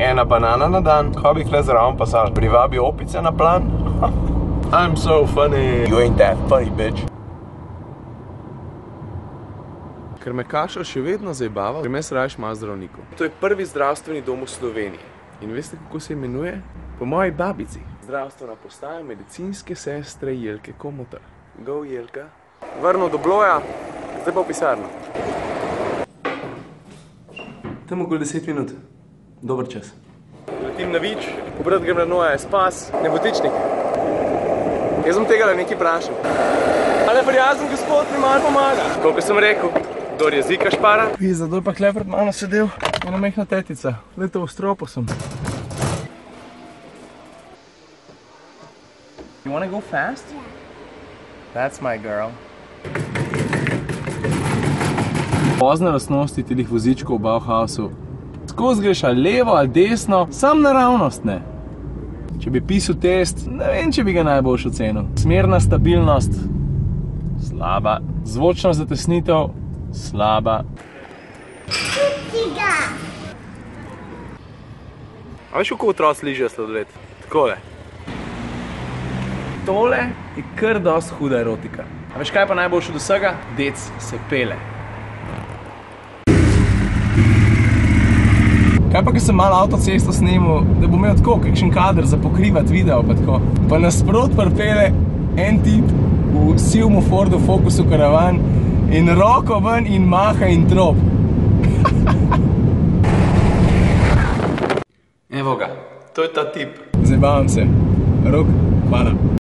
Ena banana na dan, ko bi kle zraven pasal, privabi opice na plan. I'm so funny. You ain't that funny, bitch. Ker me Kašo še vedno zajebava, pri mes rajš ima zdravniku. To je prvi zdravstveni dom v Sloveniji. In veste, kako se imenuje? Po moji babici. Zdravstvena postaja medicinske sestre Jelke Komotar. Go, Jelka. Vrnil do Bloja, zdaj pa v pisarno. Tam okoli 10 minut. Dober čas. Letim na Vič, pobrat grem na Noja, spas, nebotičnik. Jaz sem tega nekaj vprašal. Ale prijazen gospod mi malo pomaga. Koliko sem rekel, kdor jezika špara. Pizda, dol pa kle pred mano sedel, ena mehna tetica. Leto v stropu sem. You wanna go fast? Yeah. That's my girl. Pozne lastnosti tih vozičkov v Bauhausu. Skozi greš ali levo ali desno, sam naravnost ne. Če bi pisal test, ne vem, če bi ga najboljš ocenil. Smerna stabilnost, slaba. Zvočna zatesnitev, slaba. A veš, kako otroci ližejo sladoled? Takole. Tole je kar dosti huda erotika. A veš, kaj pa najboljš od vsega? Dec se pele. Kaj pa, ko sem malo avtocesto snemal, da bom imel tako kakšen kader za pokrivat video pa tako. Pa nasprot pripelje en tip v sivmu Fordu Focusu Caravan in roko ven in maha in trop. Evo ga, to je ta tip. Zabavam se. Rok, hvala.